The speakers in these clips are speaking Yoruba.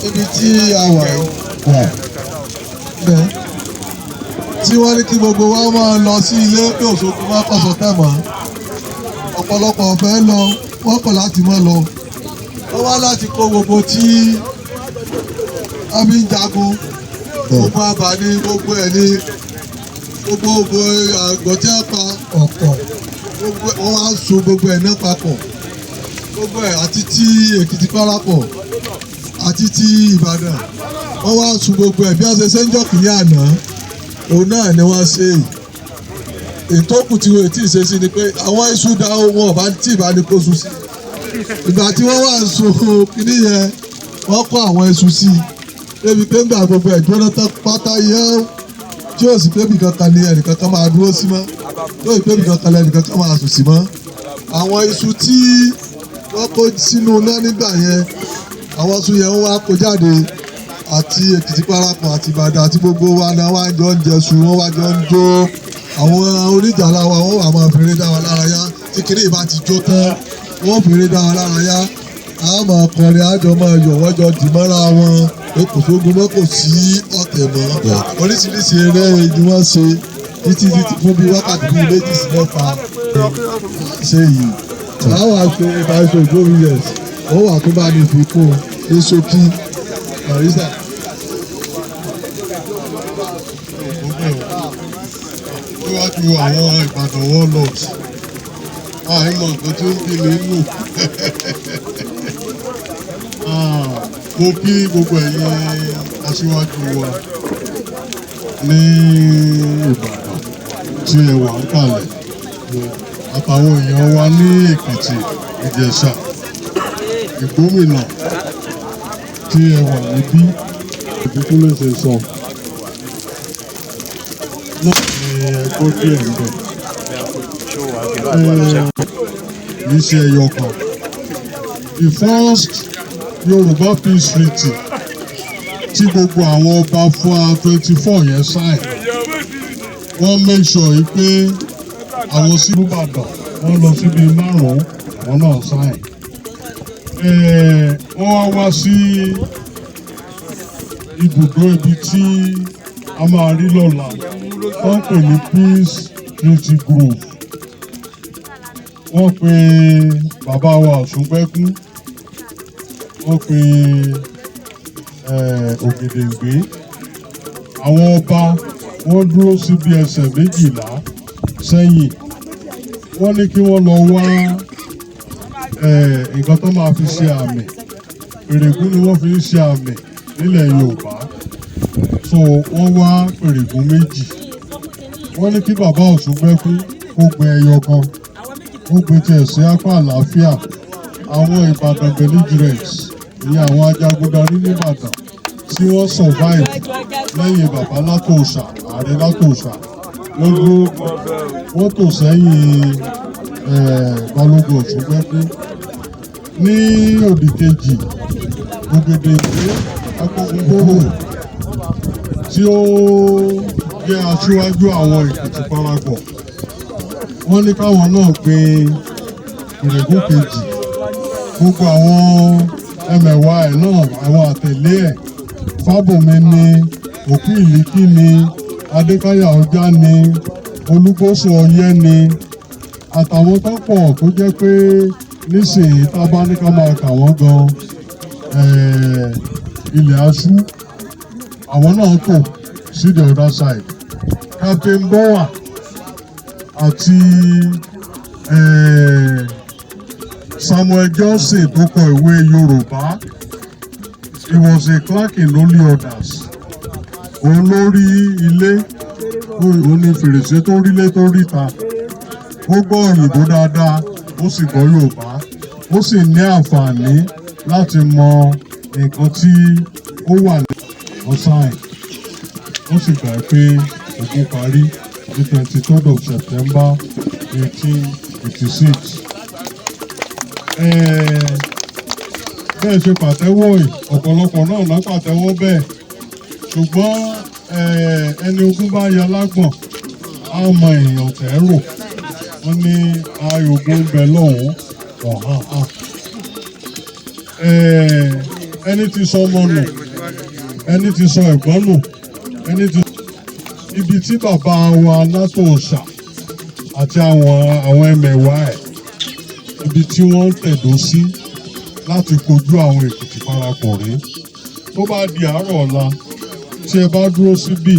ibi tí a wà bẹ́ẹ̀ tí wọ́n ní kí gbogbo wa máa lọ sí ilé pé Òṣogbo má pàṣọ tẹ̀mọ́ ọ̀pọ̀lọpọ̀ fẹ́ lọ wọ́n kọ̀ láti má lọ wọ́n wá láti kó gbogbo tí a fi ń jagun gbogbo abàní gbogbo ẹ̀ ní gbogbo àgbọ̀ tí a pa ọ̀pọ̀ wọ́n wá so gbogbo ẹ̀ náà papọ̀ gbogbo ẹ̀ àti tí Èkìtì parapọ̀ àti tí Ìbàdàn wọ́n wá sun gbogbo ẹ̀ bí wọ́n ṣe ṣe ń jọ́ kìíní àná òun náà ni wọ́n ṣe ìtọ́kù tí wọ́n ti ṣe sí ni pé àwọn iṣu da wọn ọba tí ìbá ní kó sun sí ìgbà tí wọ́n wá ń sun kìíní yẹn wọ́n kọ́ àwọn iṣu sí débi pé ńgbà gbogbo ẹ̀ gbọ́dọ̀ tán pátá yẹn tí yóò sì pébi kankan ní ẹnìkankan máa dúró sí mọ́ yóò sì pébi kankan lẹ́nìkankan máa sùn sí mọ́ àwọn iṣu tí wọ́n kó sínú iná nígbà yẹn àwọn iṣu yẹn wọ́n wá kó jáde àti Èkìtì parapọ̀ àti Ìbàdàn àti gbogbo wa ni wọ́n jọ ń jẹṣu wọ́n wá jọ ń jó àwọn oníjàlá wa wọ́n wà máa fèrè dá wa lára yá tí kìnìún ìbá ti jó tán wọ́n fèrè dá wa lára yá àwọn máa kọrin àjọ máa yọ̀ wọ́n jọ dì mọ́ra wọn pé kò sógun mọ́ kò sí ọ̀tẹ̀ mọ́ oríṣiríṣi eré ni wọ́n ṣe títí fún bí wákàtí bíi méjì sí mẹ́ta ṣe yìí àwọn àṣẹ ìbáṣọ ìgbóhùn yẹn ó wà tó bá ní ìfikún ní ṣókí barista. níwájú àwọn Ìbàdàn warlords àìmọ̀ nǹkan tó ń bí nínú mo kí gbogbo ẹ̀yin aṣíwájú wa ní Ìbàdàn tí ẹ wà ń kalẹ̀ àtàwọn èèyàn wa ní Èkìtì Ìjẹ̀ṣà Ìgbómìnà tí ẹ wà níbí ìdíkú lè ṣe sọ náà ni ẹgbọ́ díẹ̀ ń bẹ̀. kì í ṣe ẹyọ kan. The first Yorùbá Peace Treaty tí gbogbo àwọn ọba fún 24 yẹn sign wọ́n make sure yìí pé àwọn sí Ìbàdàn wọ́n lọ síbi 5 wọn náà sign. Wọ́n wá sí ibùdó ibi tí a máa rí lọ́la wọ́n pè ní Peace Treaty Grove. Wọ́n pe bàbá wa Ọ̀ṣungbẹ́kún, wọ́n pe Ògèdèngbé, àwọn ọba wọ́n dúró síbi ẹsẹ̀ 12 sẹ́yìn. Wọ́n ní kí wọ́n lọ wá nǹkan tó máa fi ṣe àmì. Pèrègún ni wọ́n fi ń ṣe àmì nílẹ̀ Yorùbá. So wọ́n wá pèrègún 2. Wọ́n ní kí bàbá Ọ̀ṣungbẹ́kún kó gbé ẹyọ kan, ó gbé tiẹ̀ sí apá àlàáfíà. Àwọn Ìbàdàn belligerents ní àwọn ajagundarí nìbàdàn tí wọ́n survive lẹ́yìn bàbá Látòòṣà, ààrẹ Látòòṣà wọ́n tò sẹ́yìn Balógun Ọ̀ṣungbẹ́kún. Ní òdì kejì Ògèdèngbé Akógungbòrò tí ó jẹ́ aṣíwájú àwọn Èkìtì parapọ̀, wọ́n ní káwọn náà gbé Pèrègún kejì. Gbogbo àwọn ẹmẹ̀wà ẹ̀ náà, àwọn àtẹ̀lé ẹ̀, Fábùnmi ni, Òkú Ìlíkì ni, Adékáyà Ọjà ni, Olúgbósùn Ọyẹ́ ni, àtàwọn tó pọ̀ tó jẹ́ pé nísìnyí tá a bá ní ká máa kà wọ́n gan ilẹ̀ aṣú. Àwọn náà tò sí the other side. Captain Bowa àti Samuel Johnson tó kọ ìwé Yorùbá, he was a clerk in Holy Orders. Òun ló rí ilé, òun ní fèrèsé tó rílé tó ríta. Ó gbọ́ òyìnbó dáadáa, ó sì gbọ́ Yorùbá, ó sì ní àǹfààní láti mọ nǹkan tí ó wà ní ọ̀sán. Ó sì gbà pé ogun parí ní 23rd of September 1886. Bẹ́ẹ̀ ṣe pàtẹ́wọ́ yìí, ọ̀pọ̀lọpọ̀ náà ná pàtẹ́wọ́ bẹ́ẹ̀. Ṣùgbọ́n ẹni ogun bá ya lágbọ̀n, á mọ èèyàn tẹ́rò wọ́n ní ayògo ń bẹ lọ́hùn ọ̀hán hàn. Ẹni tí sọ ọmọ nù, ẹni tí sọ ẹ̀gbọ́n nù, ẹni tí ibi tí bàbá wa Látòòṣà àti àwọn ẹmẹ̀wà ẹ̀ ibi tí wọ́n ń tẹ̀dó sí láti kojú àwọn Èkìtì parapọ̀ rí. Tó bá di àárọ̀ ọ̀la tí ẹ bá dúró síbí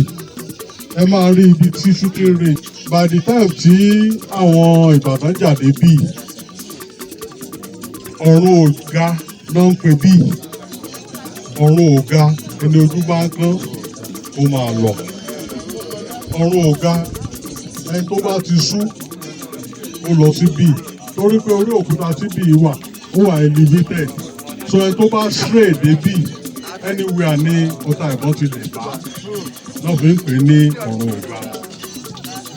ẹ máa rí ibi tí shooting range. By the time tí àwọn Ìbàdàn jáde bíi ọ̀run ọ̀gá ló ń pè bíi ọ̀run ọ̀gá ẹni ojú bá ń kán ó máa lọ. Ọ̀run ọ̀gá ẹni tó bá ti sú ó lọ síbí torí pé orí òkúta síbí wà ó wà elevated so ẹni tó bá stray débí anywhere ní ọ̀tá ìbọn ti lè bá náà fi ń pè ní ọ̀run ọ̀gá.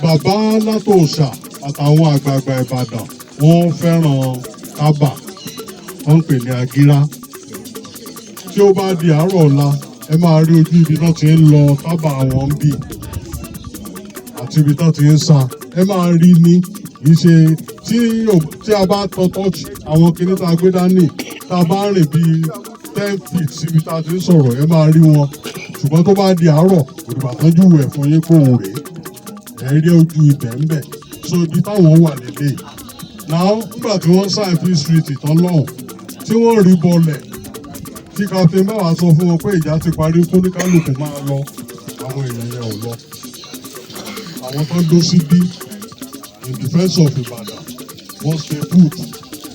Bàbá Látòòṣà àtàwọn àgbààgbà Ìbàdàn wọ́n fẹ́ràn tábà wọ́n ń pè ní agírá. Tí ó bá di àárọ̀ ọ̀la ẹ máa rí ojú ibi náà ti ń lọ tábà wọn bí àti ibi náà ti ń sa ẹ máa rí ní ìṣe tí a bá tọ́ tọ́ọ̀chì àwọn kinní tá a gbé dání tá a bá rìn bíi 10 feet síbi tá a ti ń sọ̀rọ̀ ẹ máa rí wọn ṣùgbọ́n tó bá di àárọ̀ òdìbà tọ́jú ẹ̀ fún yín kó òun rèé ẹ̀ rí ojú ibẹ̀ ń bẹ̀ so ibi táwọn wà lélẹ̀ náà nígbà tí wọ́n sign Peace Treaty tán lọ́hùn tí wọ́n rí bọ́ọ̀lẹ̀ tí captain báwa sọ fún wọn pé ìjà ti parí kó ní kálukú máa lọ àwọn èèyàn yẹn ò lọ àwọn tó dó síbí in defence of Ìbàdàn wọ́n stay put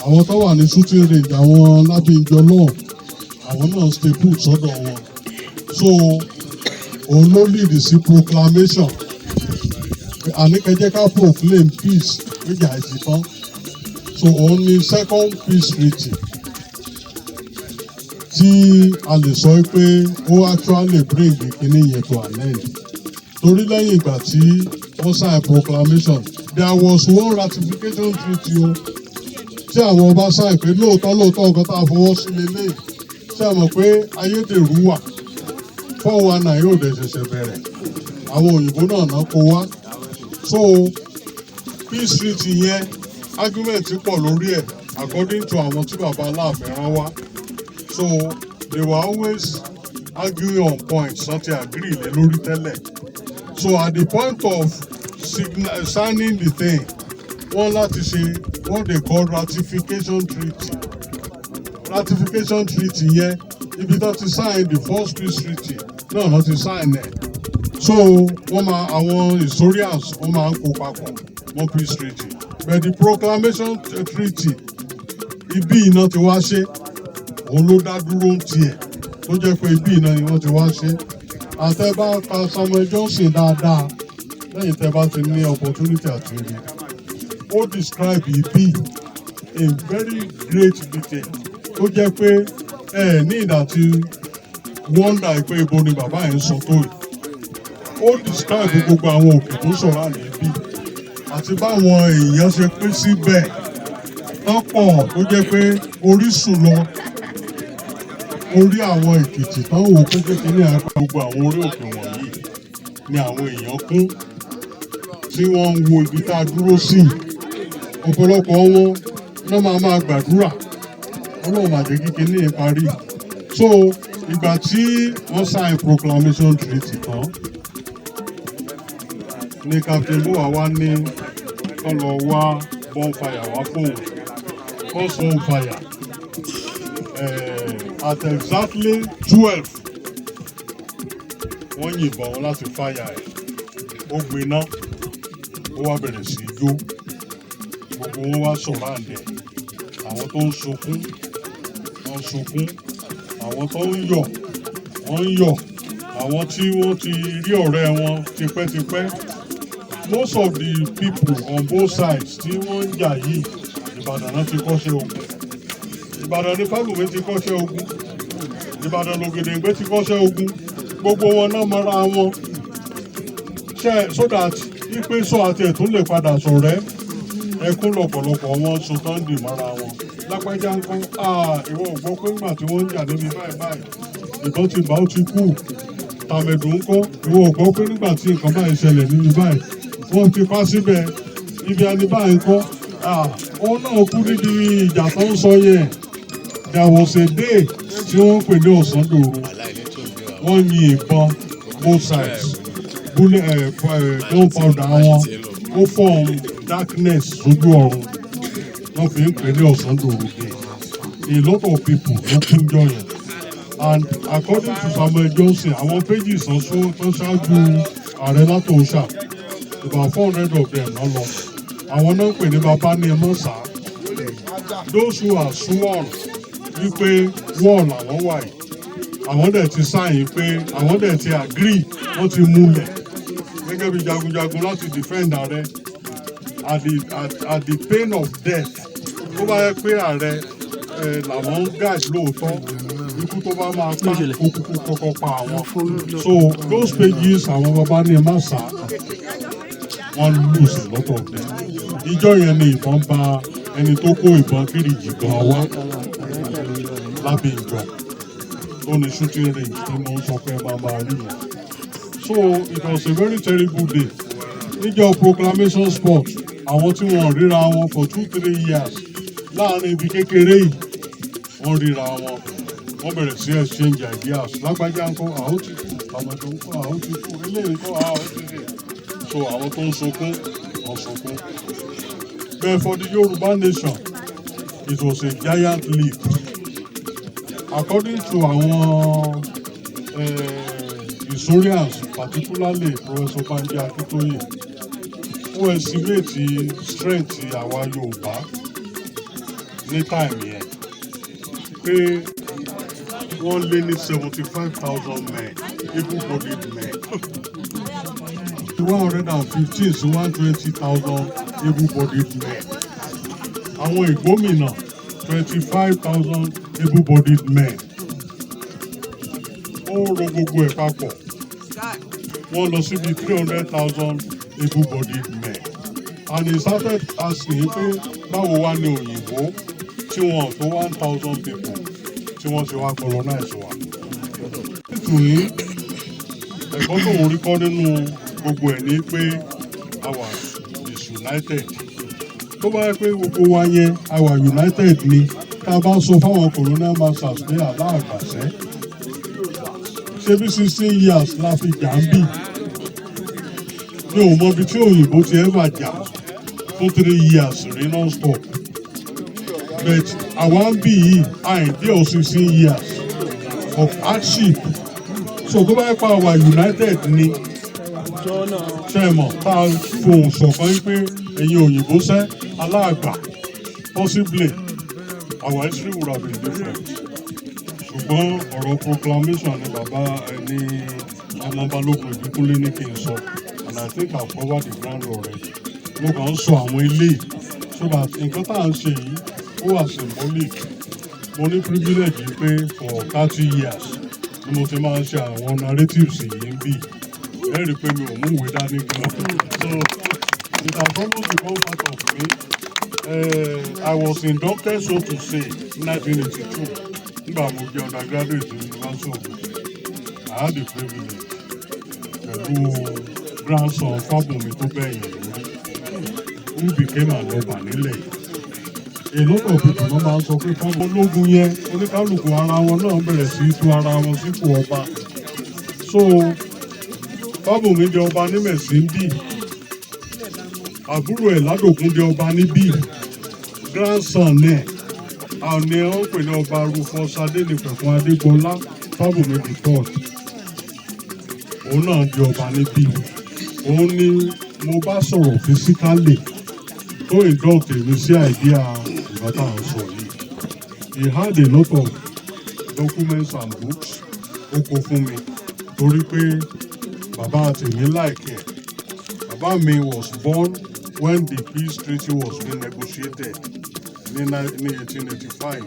àwọn tó wà ní shooting range àwọn Lábíńjọ náà àwọn náà stay put sọ́dọ̀ wọn so òun ló lead sí proclamation àníkẹ́jẹ́ ká proclaim peace níjà ìṣìtàn so òun ni second Peace Treaty tí a lè sọ pé ó actually bring ìkíní yẹn to an end torí lẹ́yìn ìgbà tí wọ́n sign proclamation there was one ratification treaty o tí àwọn ọba sign pé lóòótọ́ nǹkan tá a fọwọ́ sí lélẹ̀ tí a mọ̀ pé ayédèrú wà 419 yóò dẹ̀ ṣẹ̀ṣẹ̀ bẹ̀rẹ̀ àwọn òyìnbó náà kó wá so Peace Treaty yẹn argument pọ̀ lórí ẹ̀ according to àwọn tí bàbá Aláàfin rán wá so they were always arguing on points láti agree lé lórí tẹ́lẹ̀ so at the point of signing the thing wọ́n láti ṣe what they call ratification treaty yẹn ibi tó ti sign the first Peace Treaty náà ló ti sign ẹ̀ so wọ́n máa àwọn historians wọ́n máa ń kó papọ̀ mọ́ Peace Treaty but the proclamation treaty ibi iná ti wá ṣe òun ló dá dúró ń tiẹ̀ tó jẹ́ pé ibi iná ni wọ́n ti wá ṣe àtẹ́bá ka Samuel Johnson dáadáa lẹ́yìn tẹ́ bá ti ní opportunity àti rí ó describe ibi in very great detail tó jẹ́ pé ní ìdàtí wonder pé ibo ni bàbá yẹn sọ tó yìí ó describe gbogbo àwọn òkè tó sọ̀rọ̀ àná ibi àti báwọn èèyàn ṣe pín síbẹ̀ tọ́pọ̀ tó jẹ́ pé orísun lọ orí àwọn Èkìtì tán wò pé kékeré àpá gbogbo àwọn orí òkè wọ̀nyí ni àwọn èèyàn kún tí wọ́n ń wo ibi tá a dúró sí ọ̀pọ̀lọpọ̀ wọn náà máa gbàdúrà ọlọ́run máa jẹ́ kékeré parí so ìgbà tí wọ́n sign proclamation treaty tán ní Captain Bowa wá ní kán lọ wá bonfire wá fóun first bonfire at exactly 12 wọ́n yìnbọn láti fire ẹ̀ ó gbiná ó wá bẹ̀rẹ̀ sí í jó gbogbo wọn wá sọ̀rọ̀ àǹdẹ̀ àwọn tó ń sunkún wọ́n sunkún àwọn tó ń yọ̀ wọ́n ń yọ̀ àwọn tí wọ́n ti rí ọ̀rẹ́ wọn tipẹ́tipẹ́ most of the people on both sides tí wọ́n ń jà yìí Ìbàdàn náà ti kọ́ṣẹ́ ogun Ìbàdàn ní Fágùnmí ti kọ́ṣẹ́ ogun Ìbàdàn l'Ògèdèngbé ti kọ́ṣẹ́ ogun gbogbo wọn náà mọ́ra wọn ṣe so that ipe sọ àti ẹ̀tún lè padà sọ̀rẹ́ ẹkún lọ́pọ̀lọpọ̀ wọn so tán dì mọ́ra wọn lápẹjá ń kọ́ ìwọ ò gbọ́ pé nígbà tí wọ́n ń jà níbi báyìí ìbọn ti bá ó ti kú tàmẹ̀dùn ń kọ́ ìwọ ò gbọ́ pé nígbà tí nǹkan báyìí ṣẹlẹ̀ níbi báyìí wọ́n ti pa síbẹ̀ ibi adébáyé kọ́ òun náà kú níbi ìjà tó ń sọ yẹn. There was a day tí wọ́n pè ní ọ̀sán dòru wọ́n yin ìbọn both sides gunpowder wọn ó form darkness sójú ọ̀run wọ́n fi ń pè ní ọ̀sán dòru day. A lot of people ló kún jọ yẹn. And according to Samuel Johnson, àwọn pages tó ṣáájú ààrẹ látòóṣà about 400 of them lọ lọ. Àwọn náà ń pè ní bàbá ní ẹmọ́sà. Those who are sworn wípé wọ́ọ̀ làwọn wà yìí. Àwọn dẹ̀ ti sáyìn pé àwọn dẹ̀ ti agree wọ́n ti múlẹ̀ gẹ́gẹ́ bí jagunjagun láti defend ààrẹ at the pain of death. Tó bá yẹ pé ààrẹ làwọn guide lóòótọ́ ikú tó bá máa pa okùnkùn kọ́kọ́ pa àwọn. So those pages àwọn bàbá ní ẹmọ́sà wọ́n lose a lot of them. Ìjọ yẹn ni ìbọn bá ẹni tó kó ìbọn Kírìjì gan wá lábẹ́ ìjọ tó ní shooting range tí mo ń sọ pé máa rí yẹn. So it was a very terrible day. Níjọ proclamation sport àwọn tí wọ́n ríra wọn for 2-3 years láàrin ibi kékeré yìí wọ́n ríra wọn wọ́n bẹ̀rẹ̀ sí exchange ideas lágbájá ńkọ́ àwọn ti kú àmọ̀tò ńkọ́ àwọn ti kú eléyìí ńkọ́ àwọn ti kú. So àwọn tó ń sunkún wọ́n sunkún. But for the Yoruba nation it was a giant leap. According to àwọn historians, particularly Professor Banji Akintoye, who estimate strength àwa Yorùbá ní time yẹn pé wọ́n lé ní 75,000 men, able-bodied men. 115 to 120,000 able-bodied men. Àwọn ìgbómìnà 25,000 able-bodied men. Ó ro gbogbo ẹ̀ papọ̀. Wọ́n lọ síbi 300,000 able-bodied men. And he started asking pé báwo wá ní òyìnbó tí wọ́n tó 1,000 people tí wọ́n ti wá colonize wa. Nítorí ẹ̀kọ́ tó ń rí kọ́ nínú gbogbo ẹ̀ ní pé àwa is united. Tó bá yẹ pé gbogbo wa yẹn àwa united ni tá a bá sọ fáwọn colonial masters pé aláàgbàṣẹ́ ṣé bí 16 years la fi jà ń bì mi ò mọ ibi tí òyìnbó ti ever jà fún 3 years rí non-stop but àwa ń bì yìí àìdí ọ̀ 16 years of hardship so tó bá yẹ pa àwa united ni ṣe mọ̀ tá a fohùn ṣọ̀kan pé ẹ̀yin òyìnbó sẹ́ aláàgbà possibly our history would have been different. Ṣùgbọ́n ọ̀rọ̀ proclamation ni bàbá ẹni ọmọ Balógun Ìbíkúnlé ní kí n sọ and I think I've covered the ground already. Mo kàn ń sọ àwọn ilé so that nǹkan tá à ń ṣe yìí ó wà symbolic. Mo ní privilege yìí pé for 30 years ni mo ti máa ń ṣe àwọn narratives yìí ń bì. Ẹ rí i pé mi ò mú ìwé dání gan. So it has almost become part of me. I was inducted, so to say, in 1982. Nígbà mo jẹ́ undergraduate in University of Ife. I had the privilege pẹ̀lú grandson Fábùnmi tó bẹ̀yìn lórí who became an ọba nílẹ̀ yìí. A lot of people náà máa ń sọ pé fún ológun yẹn oníkálukú ara wọn náà bẹ̀rẹ̀ sí í tú ara wọn sípò ọba. So Fábùnmi di ọba ní Mẹ̀síndì. Àbúrò ẹ̀ Ládòkun di ọba níbí. Grandson náà àwọn ni wọ́n pè ní ọba Rufus Adénípẹ̀kun Adégbọlá Fábùnmi the third. Òun náà di ọba níbí. Òun ni mo bá sọ̀rọ̀ fisikálì tó induct èmi sí àìdíà ìgbà tá à ń sọ yìí. He had a lot of documents and books ó kó fún mi torí pé bàbá tèmi láìkẹ́. Bàbá mi was born when the peace treaty was being negotiated ní 1885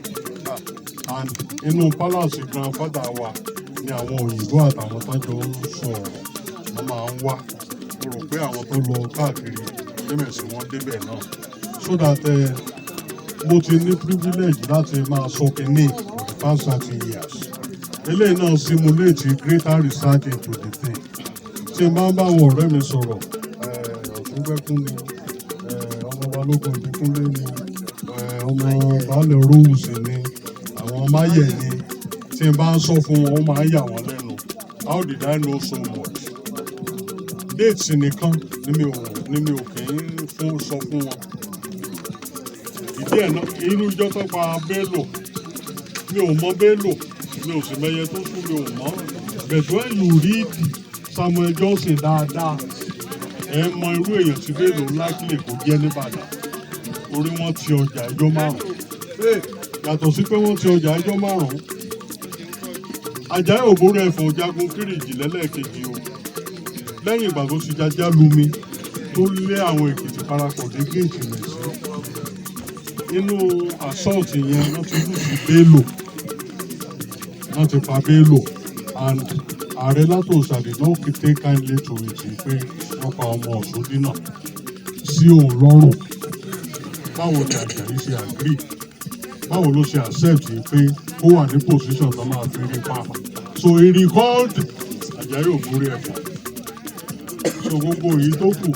and inú palace grandfather wa ni àwọn òyìnbó àtàwọn tájọ ń sọ̀rọ̀ wọ́n máa ń wá mo rò pé àwọn tó lọ káàkiri lẹ́mẹ̀sì wọn débẹ̀ náà so that mo ti ní privilege láti máa sọ kínní for the past 30 years eléyìí náà simulate greater research into the thing tí n bá ń bá àwọn ọ̀rẹ́ mi sọ̀rọ̀ ọ̀tún Ọ̀ṣungbẹ́kún ni ọmọ Balógun Ìbíkúnlé ni ọmọ Baálẹ̀ Róòsì ni àwọn Máyẹ̀ ni tí n bá ń sọ fún wọn ó máa ń yà wọ́n lẹ́nu. How did I know so much? Dates nìkan ni mi ò kì í sọ fún wọn. Ìdí ẹ̀ náà inú ìjọ tó pa Bello mi ò mọ Bello mi ò sì mẹyẹ tó sùn mi ò mọ. But when you read Samuel Johnson dáadáa ẹ mọ irú èèyàn tí Bello likely kò jẹ́ nìbàdàn torí wọ́n ti ọjà ẹjọ́ márùn-ún. Yàtọ̀ sí pé wọ́n ti ọjà ẹjọ́ márùn-ún. Àjàyí Ògbóró Ẹ̀fọ̀n jagun Kírìjì lẹ́lẹ́kejì o. Lẹ́yìn ìgbà tó ti jajá lumi tó lé àwọn Èkìtì parapọ̀ dé géètì rẹ̀ sí. Inú assault yẹn wọ́n ti lù sí Bello. Wọ́n ti pa Bello and Ààrẹ Látòsà did not take kindly to it pé wọ́n pa ọmọ Ọ̀ṣúndínà sí òun lọ́rùn. Báwo ni Àjàyí ṣe agree? Báwo ló ṣe accept pé ó wà ní position tó máa fi rí pa? So he recalled Àjàyí Ògbóró Ẹ̀fọ̀n. So gbogbo èyí tó kù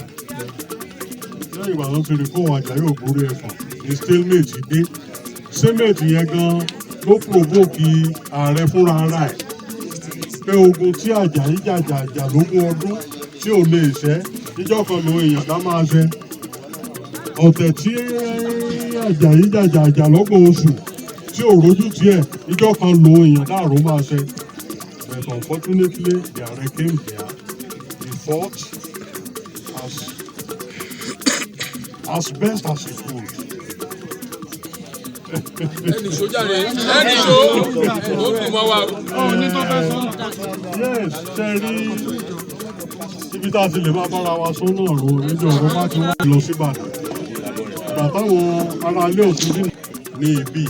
lẹ́yìn ìgbà tó ti rí fún Àjàyí Ògbóró Ẹ̀fọ̀n ní stalemate dé. Stalemate yẹn gan ló provoke ààrẹ fúnra ara ẹ̀ pé ogun tí Àjàyí jàjà lógún ọdún tí ò lè ṣẹ́ níjọ́ kan ló èèyàn dá máa ṣe. Ọ̀tẹ̀ tí Àjàyí jàjà lọ́gbọ̀n oṣù tí ò rójú tiẹ̀ níjọ́ kan ló èèyàn dàrú máa ṣe. But unfortunately the ààrẹ came here. He fought as best as he could. Ẹni sójà rẹ̀ ẹni tó dùn mọ́ wa. Yes, ṣe rí ibi tá a ti lè máa bára wa sọ náà ro ẹjọ́ ọ̀rọ̀ bá ti wá lọ sí Ìbàdàn. Ìgbà táwọn ará ilé Ọ̀ṣun ní ibi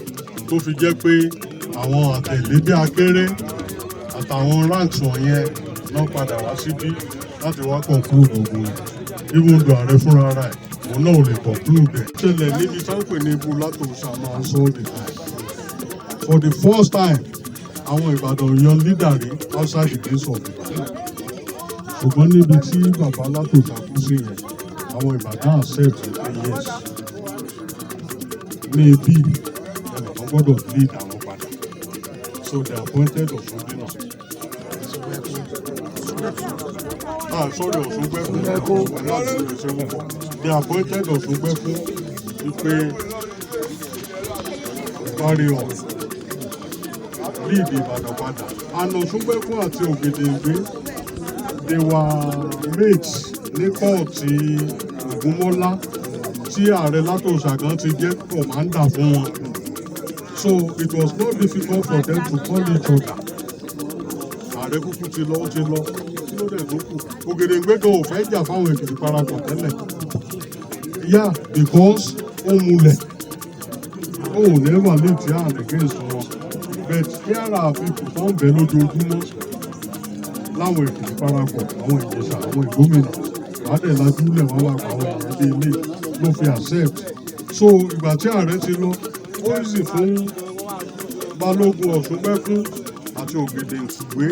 tó fi jẹ́ pé àwọn àtẹ̀lé bí akéré àtàwọn ranks wọ̀nyẹn náà padà wá síbí láti wá conclude ogun even though ààrẹ fúnra ara ẹ̀ òun náà ò lè conclude ẹ̀. Ṣẹlẹ̀ níbi táǹpẹ̀ ní Ibu Látòsà máa sọ ọ́ nìkan. For the first time àwọn Ìbàdàn yan leader rí outside the gates of Ìbàdàn. Ṣùgbọ́n níbi tí bàbá Látòsà kú sí yẹn àwọn Ìbàdàn accept pé yes ní ibi ẹnìkan gbọ́dọ̀ lead àwọn padà. So they appointed Ọ̀ṣúndínà. Sorry, Ọ̀ṣungbẹ́kún. They appointed Ọ̀ṣungbẹ́kún wípé carry on lead Ìbàdàn padà. And Ọ̀ṣungbẹ́kún àti Ògèdèngbé they were mates ní kóòtù Ògúnmọ́lá tí ààrẹ Látòsà gan ti jẹ́ commander fún wọn. So it was not difficult for them to call each other. Ààrẹ kúkú ti lọ ó ti lọ kí ló dé tó kù. Ògèdèngbé gan ò fẹ́ jà fáwọn Èkìtì parapọ̀ tẹ́lẹ̀. Yeah, because ó múlẹ̀ ó ò never late hand against wọn. But here are people tó ń bẹ lójoojúmọ́ láwọn Èkìtì parapọ̀ àwọn Ìjẹ̀ṣà àwọn Ìgbómìnà wàdẹ̀ lajúlẹ̀ wọn wà pa àwọn èèyàn dé ilé ló fi accept. So ìgbà tí ààrẹ ti lọ ó sì fún Balógun Ọ̀ṣungbẹ́kún àti Ògèdèngbé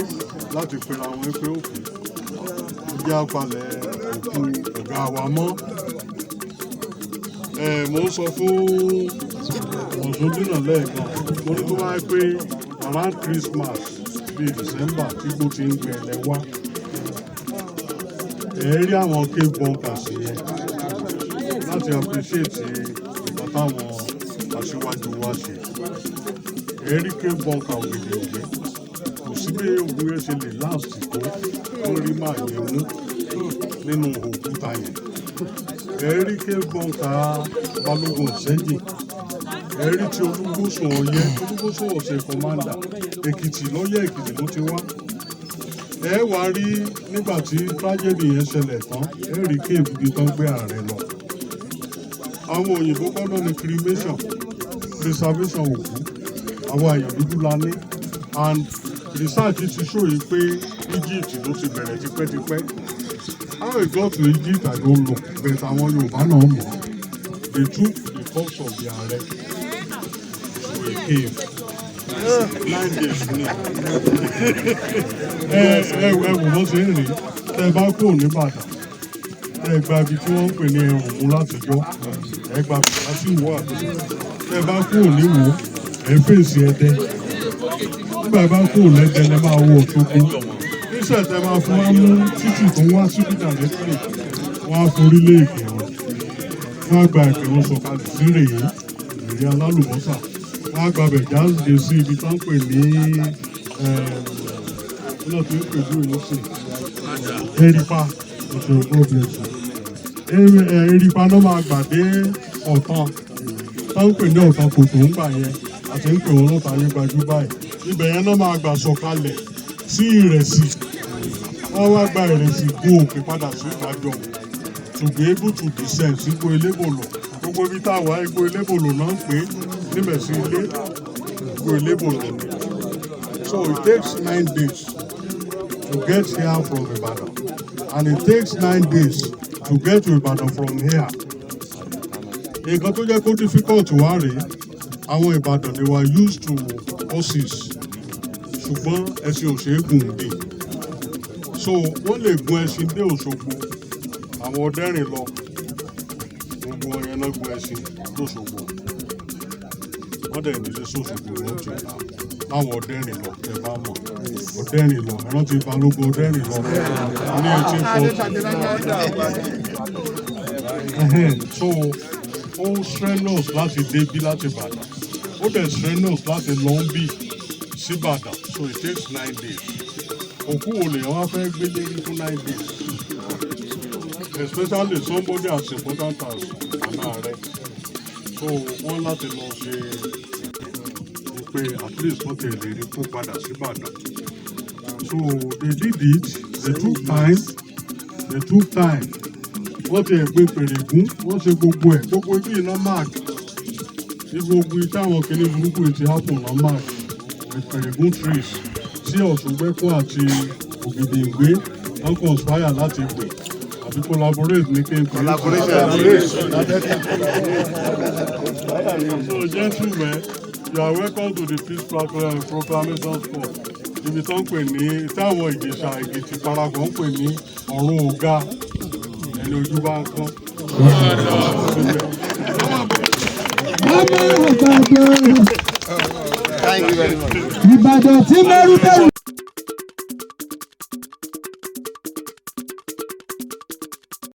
láti pera wọn pé òkè ìjà palẹ̀ òkú ọ̀gá wa mọ́. Mo ń sọ fún Ọ̀ṣúndínà lẹ́ẹ̀kan mo ní tó wáyé pé around Christmas bíi December tí kò ti ń gbẹ̀lẹ̀ wá rí àwọn cave bunkers yẹn láti appreciate ìgbà táwọn aṣíwájú wa ṣe. Rí cave bunker Ògèdèngbé kò sí bí ogun yẹn ṣe lè last tó lórí máa yẹn mú nínú òkúta yẹn. Rí cave bunker Balógun Ìṣẹ́yìn. Rí ti Olúgbòsùn Ọ̀yẹ́ Olúgbòsùn ọ̀sẹ̀ commander Èkìtì lọ́yẹ̀ Èkìtì ló ti wá. Wá rí nígbà tí tragedy yẹn ṣẹlẹ̀ tán rí cave bí tán gbé ààrẹ lọ. Àwọn òyìnbó gbọ́dọ̀ ní cremation preservation òkú àwọn àyàn dúdú la ní and research ti show yìí pé Egypt ló ti bẹ̀rẹ̀ tipẹ́tipẹ́. How it got to Egypt I don't know but àwọn Yorùbá náà mọ̀. They took the corpse of the ààrẹ to a cave. 9 days ni. Wò wọ́n ṣe ń rìn tẹ́ bá kúrò ní Ìbàdàn ẹ gba ibi tí wọ́n ń pè ní ẹrùn mú látijọ́ ẹ gba bàbá sí ìwọ àtúnṣe ẹ bá kúrò níwò ẹ fèsì Ẹdẹ nígbà bá kúrò lẹ́dẹ̀ ẹ máa wọ Òṣogbo níṣẹ́ tẹ máa fún wa mú títì tó ń wá síbi dàlẹ́tìrì wọ́n á forí lé Ìkìrun wọ́n á gba Ìkìrun sọ̀kalẹ̀ sí rèé èrè alálùbọ́sà wọ́n á gba bẹ̀já lè sí ibi tó ń pè ní náà tó ń pè ní ìlọ́sìn Eripa Òṣogbo bẹ̀sẹ̀ Eripa náà máa gbà dé Ọ̀tàn tó ń pè ní Ọ̀tàn kòtò ń gbà yẹn àti ń pè wọ́n lọ́ta ayé gbajú báyìí ibẹ̀ yẹn náà máa gbà sọ̀kalẹ̀ sí Ìrẹsì wọ́n wá gba Ìrẹsì gún òkè padà sí Ìbàdàn to be able to descend sí Igbó Elébòlò gbogbo ibi tá a wá Igbó Elébòlò náà ń pè níbẹ̀ sí ilé Igbó Elébòlò so it takes 9 days to get here from Ibadan and it takes 9 days to get to Ibadan from here. Nǹkan tó jẹ́ kó difficult wá rèé àwọn Ìbàdàn they were used to horses ṣùgbọ́n ẹṣin ò ṣeé gùn bí so wọ́n lè gun ẹṣin dé Òṣogbo àwọn ọdẹ́rìn lọ gbogbo ọyàn náà gun ẹṣin lóṣogbo wọ́n dẹ̀ nílé sóṣogbo wọ́n ti láwọn ọdẹ́rìn lọ ẹ bá mọ̀ ọdẹ́rìn lọ ẹran ti balógun ọdẹ́rìn lọ ní 1840 so ó strenuous láti débí láti Ìbàdàn ó dẹ̀ strenuous láti lọ ń bì sí Ìbàdàn so it takes 9 days òkú wo lèèyàn wá fẹ́ gbé lérí fún 9 days especially somebody as important as Ààrẹ so wọ́n láti lọ ṣe pé at least wọ́n tẹ̀lé rí kó padà sí Ìbàdàn so they did it they took time wọ́n ti ẹ̀ gbé Pèrègún wọ́n ṣe gbogbo ẹ̀ gbogbo ibi iná mark ní gbogbo táwọn kìíní burúkú ti happen na mark with Pèrègún trees tí Ọ̀ṣungbẹ́kọ̀ àti Ògìdìngbé wọ́n conspire láti gbé àbí collaborate ní kí n pè é. So gentlemen, you are welcome to the Peace Proclamation Spot. Ibi tó ń pè ní táwọn Ìjẹ̀ṣà Èkìtì parapọ̀ ń pè ní Ọ̀run Òga ẹni ojú bá ń kán. Ìbàdàn tí mẹ́rù bẹ̀rù.